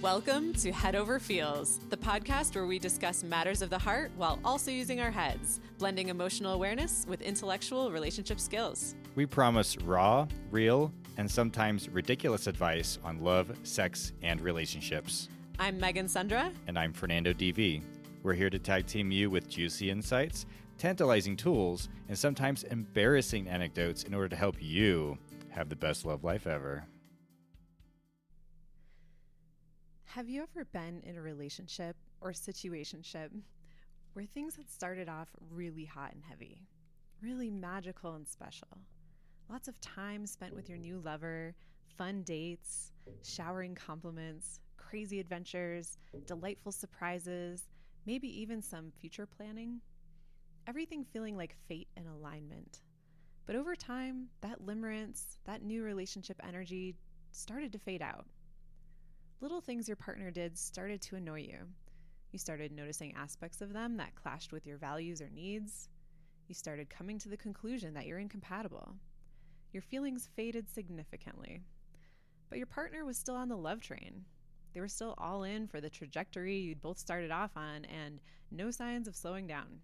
Welcome to Head Over Feels, the podcast where we discuss matters of the heart while also using our heads, blending emotional awareness with intellectual relationship skills. We promise raw, real, and sometimes ridiculous advice on love, sex, and relationships. I'm Meg and Fernando. And I'm Fernando DV. We're here to tag team you with juicy insights, tantalizing tools, and sometimes embarrassing anecdotes in order to help you have the best love life ever. Have you ever been in a relationship or situationship where things had started off really hot and heavy, really magical and special? Lots of time spent with your new lover, fun dates, showering compliments, crazy adventures, delightful surprises, maybe even some future planning. Everything feeling like fate and alignment. But over time, that limerence, that new relationship energy started to fade out. Little things your partner did started to annoy you. You started noticing aspects of them that clashed with your values or needs. You started coming to the conclusion that you're incompatible. Your feelings faded significantly. But your partner was still on the love train. They were still all in for the trajectory you'd both started off on, and no signs of slowing down.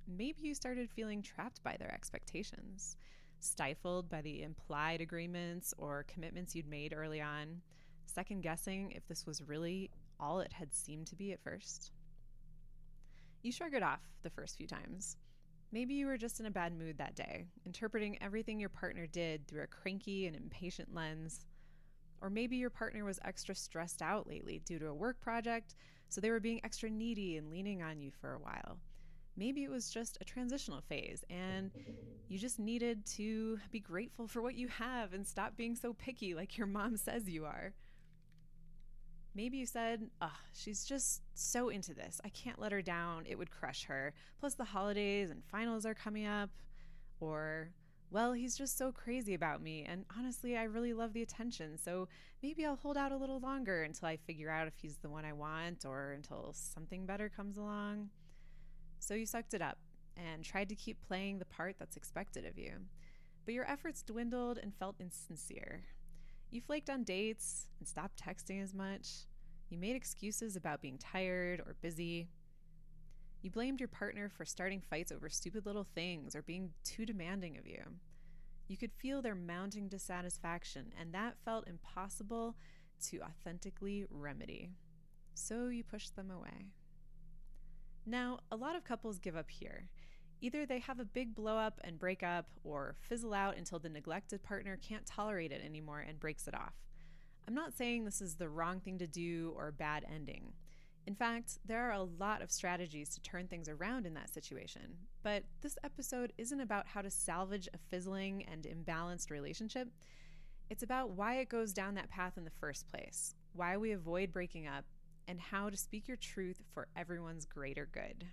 Maybe you started feeling trapped by their expectations, stifled by the implied agreements or commitments you'd made early on, second-guessing if this was really all it had seemed to be at first. You shrug it off the first few times. Maybe you were just in a bad mood that day, interpreting everything your partner did through a cranky and impatient lens. Or maybe your partner was extra stressed out lately due to a work project, so they were being extra needy and leaning on you for a while. Maybe it was just a transitional phase, and you just needed to be grateful for what you have and stop being so picky like your mom says you are. Maybe you said, she's just so into this. I can't let her down. It would crush her. Plus the holidays and finals are coming up. Or, well, he's just so crazy about me. And honestly, I really love the attention. So maybe I'll hold out a little longer until I figure out if he's the one I want or until something better comes along. So you sucked it up and tried to keep playing the part that's expected of you. But your efforts dwindled and felt insincere. You flaked on dates and stopped texting as much. You made excuses about being tired or busy. You blamed your partner for starting fights over stupid little things or being too demanding of you. You could feel their mounting dissatisfaction, and that felt impossible to authentically remedy. So you pushed them away. Now, a lot of couples give up here. Either they have a big blow up and break up, or fizzle out until the neglected partner can't tolerate it anymore and breaks it off. I'm not saying this is the wrong thing to do or a bad ending. In fact, there are a lot of strategies to turn things around in that situation. But this episode isn't about how to salvage a fizzling and imbalanced relationship. It's about why it goes down that path in the first place, why we avoid breaking up, and how to speak your truth for everyone's greater good.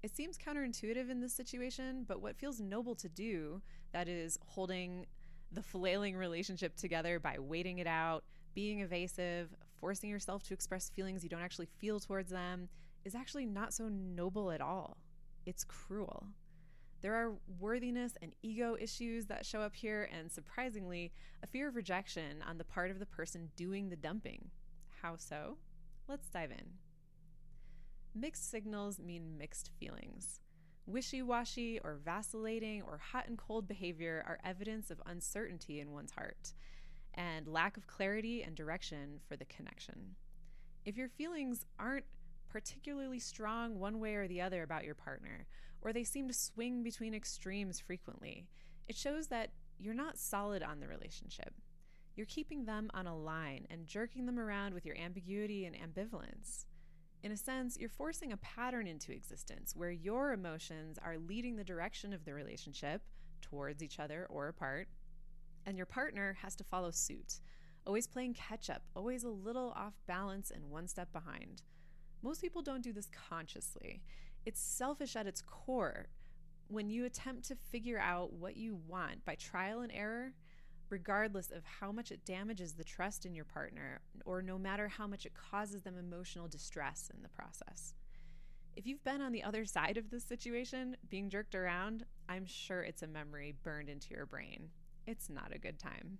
It seems counterintuitive in this situation, but what feels noble to do, that is holding the flailing relationship together by waiting it out, being evasive, forcing yourself to express feelings you don't actually feel towards them, is actually not so noble at all. It's cruel. There are worthiness and ego issues that show up here, and surprisingly, a fear of rejection on the part of the person doing the dumping. How so? Let's dive in. Mixed signals mean mixed feelings. Wishy-washy or vacillating or hot and cold behavior are evidence of uncertainty in one's heart and lack of clarity and direction for the connection. If your feelings aren't particularly strong one way or the other about your partner, or they seem to swing between extremes frequently, it shows that you're not solid on the relationship. You're keeping them on a line and jerking them around with your ambiguity and ambivalence. In a sense, you're forcing a pattern into existence where your emotions are leading the direction of the relationship towards each other or apart, and your partner has to follow suit, always playing catch up, always a little off balance and one step behind. Most people don't do this consciously. It's selfish at its core when you attempt to figure out what you want by trial and error, regardless of how much it damages the trust in your partner, or no matter how much it causes them emotional distress in the process. If you've been on the other side of this situation, being jerked around, I'm sure it's a memory burned into your brain. It's not a good time.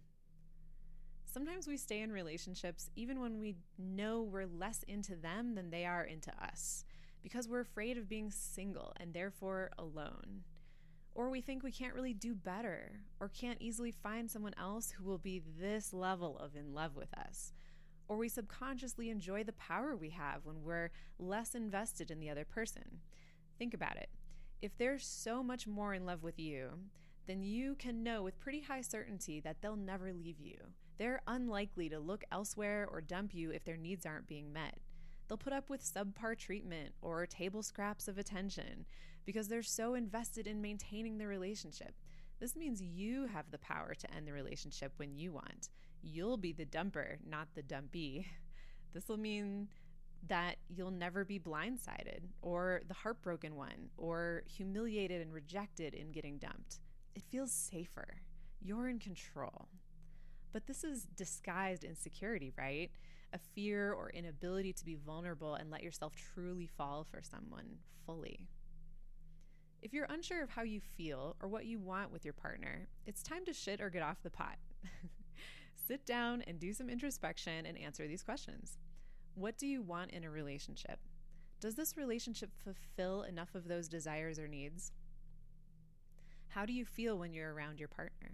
Sometimes we stay in relationships even when we know we're less into them than they are into us, because we're afraid of being single and therefore alone. Or we think we can't really do better, or can't easily find someone else who will be this level of in love with us. Or we subconsciously enjoy the power we have when we're less invested in the other person. Think about it. If they're so much more in love with you, then you can know with pretty high certainty that they'll never leave you. They're unlikely to look elsewhere or dump you if their needs aren't being met. They'll put up with subpar treatment or table scraps of attention because they're so invested in maintaining the relationship. This means you have the power to end the relationship when you want. You'll be the dumper, not the dumpee. This will mean that you'll never be blindsided or the heartbroken one or humiliated and rejected in getting dumped. It feels safer. You're in control. But this is disguised insecurity, right? A fear or inability to be vulnerable and let yourself truly fall for someone fully. If you're unsure of how you feel or what you want with your partner, it's time to shit or get off the pot. Sit down and do some introspection and answer these questions. What do you want in a relationship? Does this relationship fulfill enough of those desires or needs? How do you feel when you're around your partner?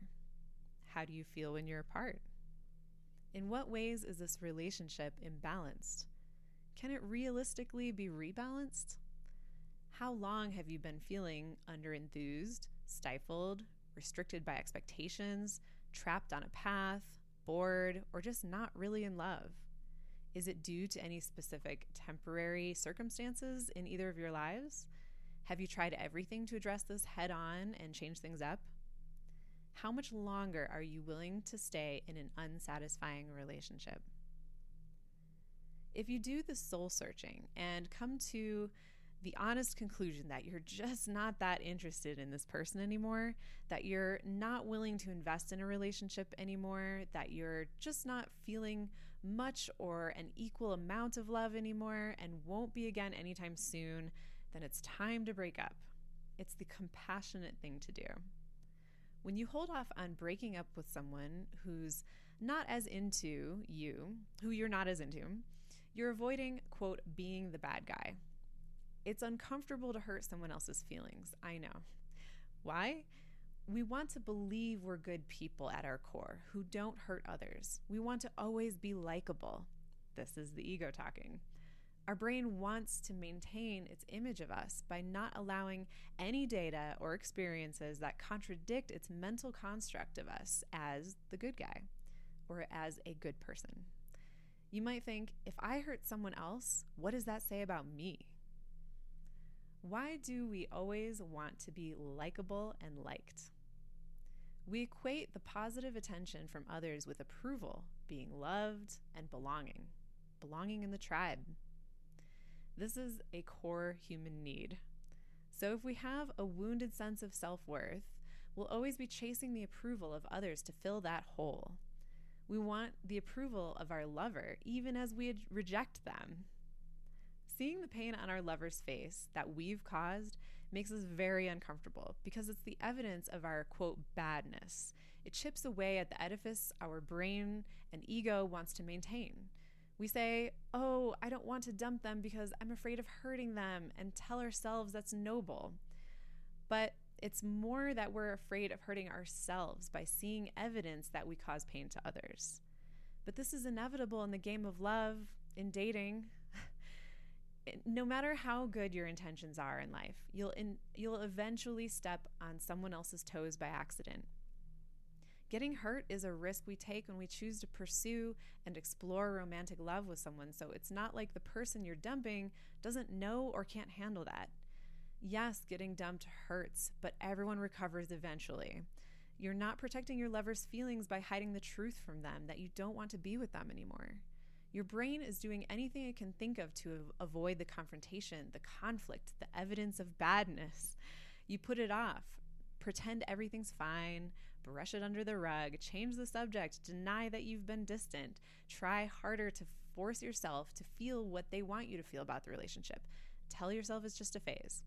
How do you feel when you're apart? In what ways is this relationship imbalanced? Can it realistically be rebalanced? How long have you been feeling underenthused, stifled, restricted by expectations, trapped on a path, bored, or just not really in love? Is it due to any specific temporary circumstances in either of your lives? Have you tried everything to address this head on and change things up? How much longer are you willing to stay in an unsatisfying relationship? If you do the soul searching and come to the honest conclusion that you're just not that interested in this person anymore, that you're not willing to invest in a relationship anymore, that you're just not feeling much or an equal amount of love anymore and won't be again anytime soon, then it's time to break up. It's the compassionate thing to do. When you hold off on breaking up with someone who's not as into you, who you're not as into, you're avoiding, quote, being the bad guy. It's uncomfortable to hurt someone else's feelings, I know. Why? We want to believe we're good people at our core who don't hurt others. We want to always be likable. This is the ego talking. Our brain wants to maintain its image of us by not allowing any data or experiences that contradict its mental construct of us as the good guy or as a good person. You might think, if I hurt someone else, what does that say about me? Why do we always want to be likable and liked? We equate the positive attention from others with approval, being loved, and belonging in the tribe. This is a core human need. So if we have a wounded sense of self-worth, we'll always be chasing the approval of others to fill that hole. We want the approval of our lover, even as we reject them. Seeing the pain on our lover's face that we've caused makes us very uncomfortable because it's the evidence of our, quote, badness. It chips away at the edifice our brain and ego wants to maintain. We say, oh, I don't want to dump them because I'm afraid of hurting them, and tell ourselves that's noble. But it's more that we're afraid of hurting ourselves by seeing evidence that we cause pain to others. But this is inevitable in the game of love, in dating. No matter how good your intentions are in life, you'll eventually step on someone else's toes by accident. Getting hurt is a risk we take when we choose to pursue and explore romantic love with someone, so it's not like the person you're dumping doesn't know or can't handle that. Yes, getting dumped hurts, but everyone recovers eventually. You're not protecting your lover's feelings by hiding the truth from them that you don't want to be with them anymore. Your brain is doing anything it can think of to avoid the confrontation, the conflict, the evidence of badness. You put it off, pretend everything's fine, brush it under the rug, change the subject, deny that you've been distant, try harder to force yourself to feel what they want you to feel about the relationship. Tell yourself it's just a phase.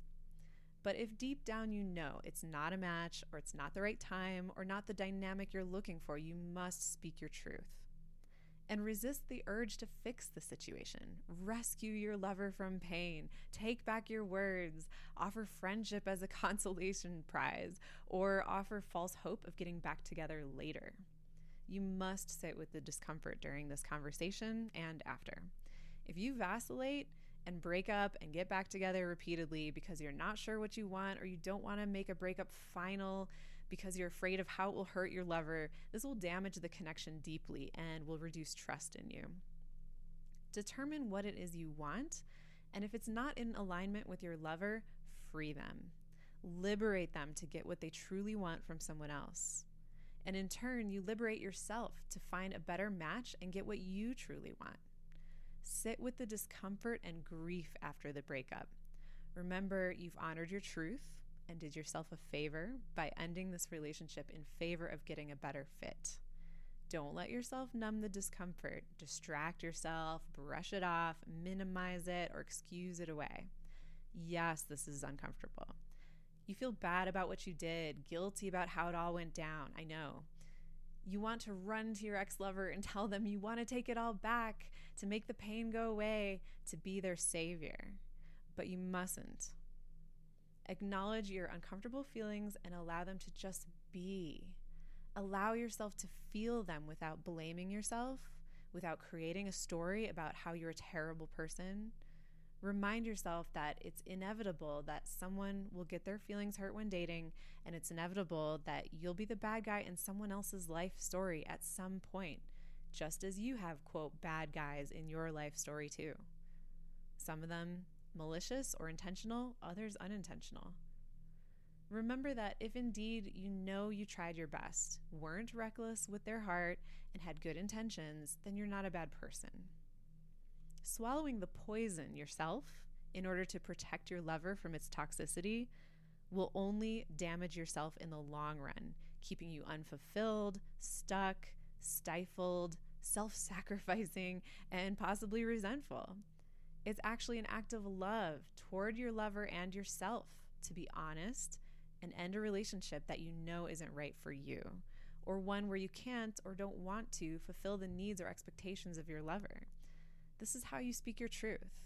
But if deep down you know it's not a match or it's not the right time or not the dynamic you're looking for, you must speak your truth. And resist the urge to fix the situation. Rescue your lover from pain. Take back your words. Offer friendship as a consolation prize, or offer false hope of getting back together later. You must sit with the discomfort during this conversation and after. If you vacillate and break up and get back together repeatedly because you're not sure what you want, or you don't want to make a breakup final because you're afraid of how it will hurt your lover, this will damage the connection deeply and will reduce trust in you. Determine what it is you want, and if it's not in alignment with your lover, free them. Liberate them to get what they truly want from someone else. And in turn, you liberate yourself to find a better match and get what you truly want. Sit with the discomfort and grief after the breakup. Remember, you've honored your truth and did yourself a favor by ending this relationship in favor of getting a better fit. Don't let yourself numb the discomfort. Distract yourself, brush it off, minimize it, or excuse it away. Yes, this is uncomfortable. You feel bad about what you did, guilty about how it all went down. I know. You want to run to your ex-lover and tell them you want to take it all back, to make the pain go away, to be their savior. But you mustn't. Acknowledge your uncomfortable feelings and allow them to just be. Allow yourself to feel them without blaming yourself, without creating a story about how you're a terrible person. Remind yourself that it's inevitable that someone will get their feelings hurt when dating, and it's inevitable that you'll be the bad guy in someone else's life story at some point, just as you have, quote, bad guys in your life story too. Some of them malicious or intentional, others unintentional. Remember that if indeed you know you tried your best, weren't reckless with their heart, and had good intentions, then you're not a bad person. Swallowing the poison yourself in order to protect your lover from its toxicity will only damage yourself in the long run, keeping you unfulfilled, stuck, stifled, self-sacrificing, and possibly resentful. It's actually an act of love toward your lover and yourself to be honest and end a relationship that you know isn't right for you, or one where you can't or don't want to fulfill the needs or expectations of your lover. This is how you speak your truth.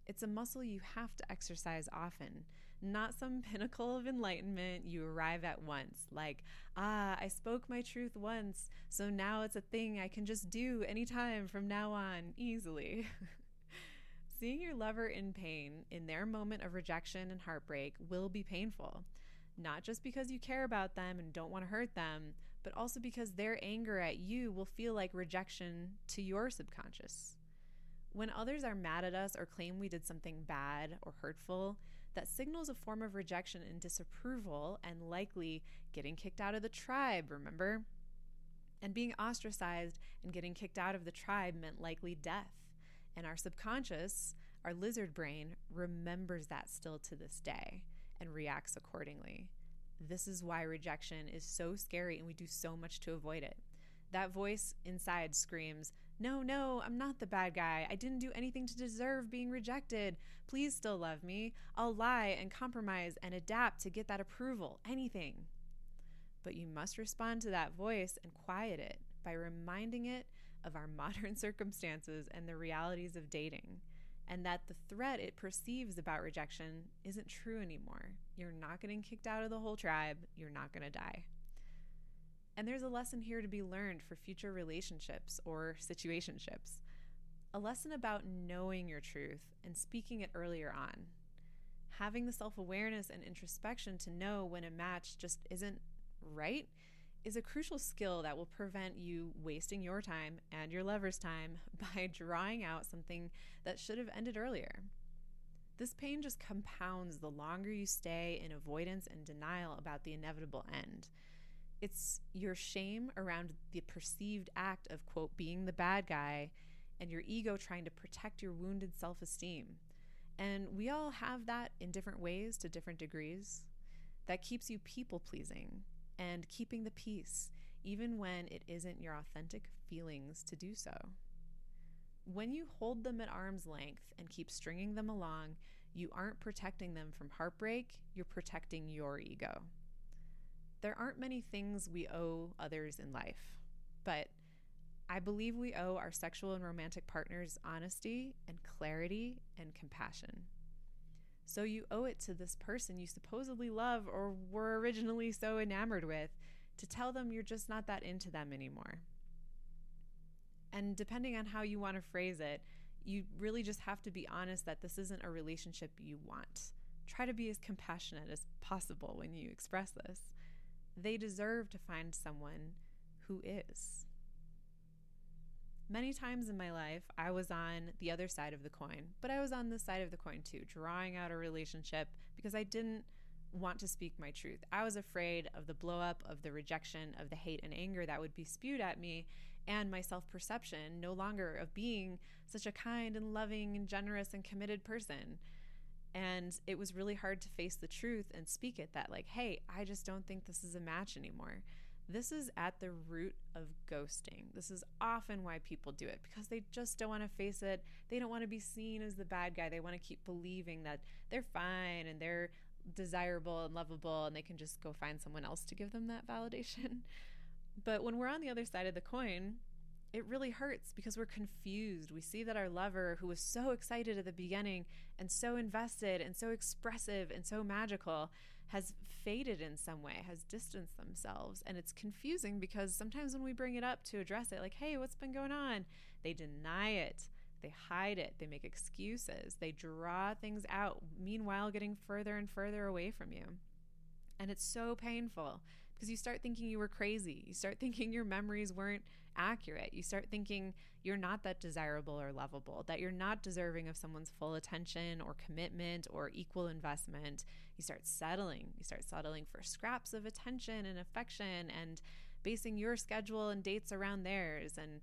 It's a muscle you have to exercise often, not some pinnacle of enlightenment you arrive at once, like, I spoke my truth once, so now it's a thing I can just do anytime from now on, easily. Seeing your lover in pain in their moment of rejection and heartbreak will be painful, not just because you care about them and don't want to hurt them, but also because their anger at you will feel like rejection to your subconscious. When others are mad at us or claim we did something bad or hurtful, that signals a form of rejection and disapproval, and likely getting kicked out of the tribe, remember? And being ostracized and getting kicked out of the tribe meant likely death. And our subconscious, our lizard brain, remembers that still to this day and reacts accordingly. This is why rejection is so scary and we do so much to avoid it. That voice inside screams, no, I'm not the bad guy. I didn't do anything to deserve being rejected. Please still love me. I'll lie and compromise and adapt to get that approval, anything. But you must respond to that voice and quiet it by reminding it of our modern circumstances and the realities of dating, and that the threat it perceives about rejection isn't true anymore. You're not getting kicked out of the whole tribe. You're not going to die. And there's a lesson here to be learned for future relationships or situationships. A lesson about knowing your truth and speaking it earlier on. Having the self-awareness and introspection to know when a match just isn't right is a crucial skill that will prevent you wasting your time and your lover's time by drawing out something that should have ended earlier. This pain just compounds the longer you stay in avoidance and denial about the inevitable end. It's your shame around the perceived act of, quote, being the bad guy, and your ego trying to protect your wounded self-esteem. And we all have that in different ways to different degrees. That keeps you people-pleasing and keeping the peace, even when it isn't your authentic feelings to do so. When you hold them at arm's length and keep stringing them along, you aren't protecting them from heartbreak, you're protecting your ego. There aren't many things we owe others in life, but I believe we owe our sexual and romantic partners honesty and clarity and compassion. So you owe it to this person you supposedly love or were originally so enamored with to tell them you're just not that into them anymore. And depending on how you want to phrase it, you really just have to be honest that this isn't a relationship you want. Try to be as compassionate as possible when you express this. They deserve to find someone who is. Many times in my life, I was on the other side of the coin, but I was on this side of the coin too, drawing out a relationship because I didn't want to speak my truth. I was afraid of the blow up, of the rejection, of the hate and anger that would be spewed at me, and my self-perception no longer of being such a kind and loving and generous and committed person. And it was really hard to face the truth and speak it that like, hey, I just don't think this is a match anymore. This is at the root of ghosting. This is often why people do it, because they just don't want to face it. They don't want to be seen as the bad guy. They want to keep believing that they're fine and they're desirable and lovable and they can just go find someone else to give them that validation. But when we're on the other side of the coin, it really hurts because we're confused. We see that our lover, who was so excited at the beginning and so invested and so expressive and so magical, has faded in some way, has distanced themselves. And it's confusing because sometimes when we bring it up to address it, like, hey, what's been going on? They deny it. They hide it. They make excuses. They draw things out, meanwhile getting further and further away from you. And it's so painful because you start thinking you were crazy. You start thinking your memories weren't accurate. You start thinking you're not that desirable or lovable, that you're not deserving of someone's full attention or commitment or equal investment. You start settling. You start settling for scraps of attention and affection and basing your schedule and dates around theirs. And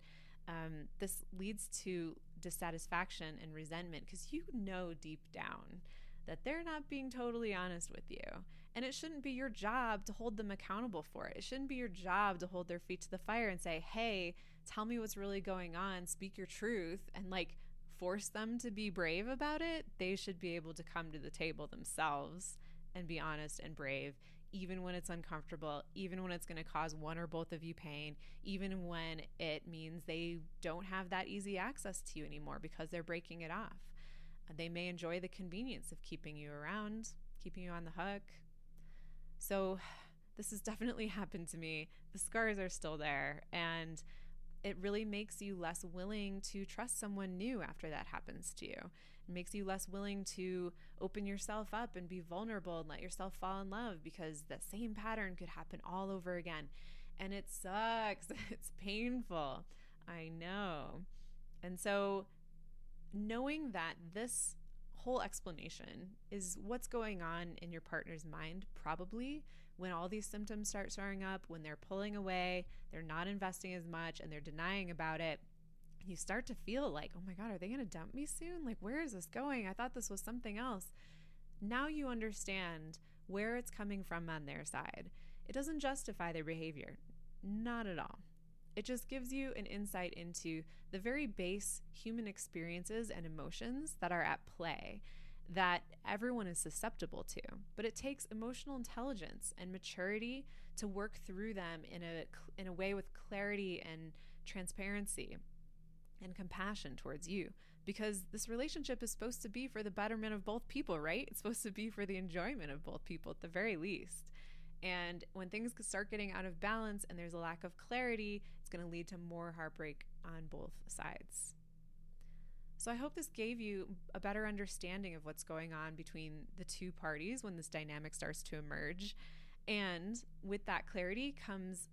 this leads to dissatisfaction and resentment because you know deep down that they're not being totally honest with you. And it shouldn't be your job to hold them accountable for it. It shouldn't be your job to hold their feet to the fire and say, hey, tell me what's really going on, speak your truth, and like force them to be brave about it. They should be able to come to the table themselves and be honest and brave, even when it's uncomfortable, even when it's going to cause one or both of you pain, even when it means they don't have that easy access to you anymore because they're breaking it off. They may enjoy the convenience of keeping you around, keeping you on the hook. So this has definitely happened to me. The scars are still there, and it really makes you less willing to trust someone new after that happens to you. It makes you less willing to open yourself up and be vulnerable and let yourself fall in love because the same pattern could happen all over again. And it sucks. It's painful. I know. And so knowing that this whole explanation is what's going on in your partner's mind, probably when all these symptoms start showing up, when they're pulling away, they're not investing as much, and they're denying about it, you start to feel like, oh my God, are they going to dump me soon? Like, where is this going? I thought this was something else. Now you understand where it's coming from on their side. It doesn't justify their behavior. Not at all. It just gives you an insight into the very base human experiences and emotions that are at play that everyone is susceptible to. But it takes emotional intelligence and maturity to work through them in a way with clarity and transparency and compassion towards you. Because this relationship is supposed to be for the betterment of both people, right? It's supposed to be for the enjoyment of both people at the very least. And when things start getting out of balance and there's a lack of clarity, it's going to lead to more heartbreak on both sides. So I hope this gave you a better understanding of what's going on between the two parties when this dynamic starts to emerge. And with that clarity comes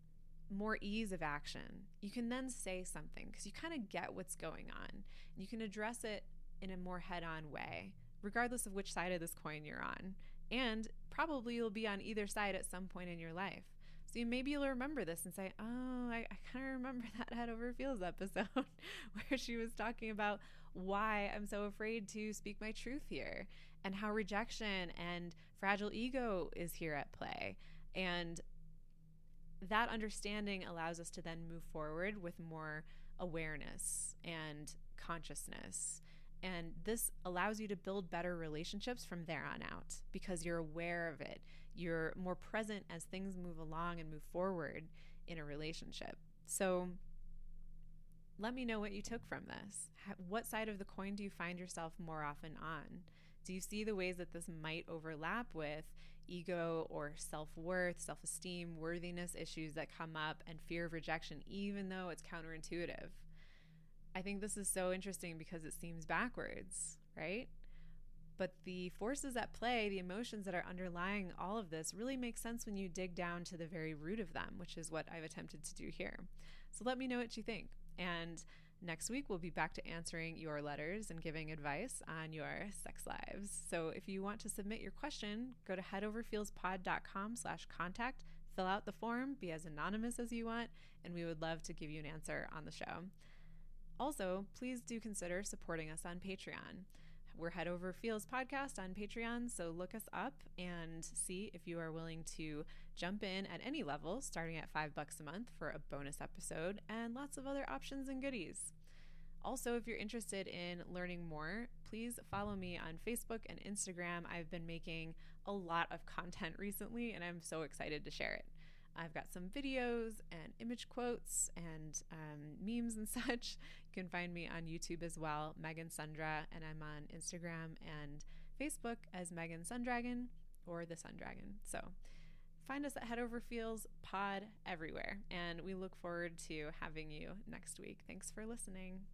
more ease of action. You can then say something because you kind of get what's going on. You can address it in a more head-on way, regardless of which side of this coin you're on. And probably you'll be on either side at some point in your life. So maybe you'll remember this and say, oh, I kind of remember that Head Over Feels episode where she was talking about why I'm so afraid to speak my truth here and how rejection and fragile ego is here at play. And that understanding allows us to then move forward with more awareness and consciousness. And this allows you to build better relationships from there on out because you're aware of it. You're more present as things move along and move forward in a relationship. So Let me know what you took from this. What side of the coin do you find yourself more often on? Do you see the ways that this might overlap with ego or self-worth, self-esteem, worthiness issues that come up, and fear of rejection, even though it's counterintuitive? I think this is so interesting because it seems backwards, right? But the forces at play, the emotions that are underlying all of this, really make sense when you dig down to the very root of them, which is what I've attempted to do here. So let me know what you think. And next week, we'll be back to answering your letters and giving advice on your sex lives. So if you want to submit your question, go to headoverfeelspod.com/contact, fill out the form, be as anonymous as you want, and we would love to give you an answer on the show. Also, please do consider supporting us on Patreon. We're Head Over Feels Podcast on Patreon, so look us up and see if you are willing to jump in at any level, starting at $5 a month for a bonus episode and lots of other options and goodies. Also, if you're interested in learning more, please follow me on Facebook and Instagram. I've been making a lot of content recently, and I'm so excited to share it. I've got some videos and image quotes and memes and such. You can find me on YouTube as well, Meg and Sundra, and I'm on Instagram and Facebook as Meg and Sundragon or thesundragon. So find us at Head Over Feels Pod everywhere, and we look forward to having you next week. Thanks for listening.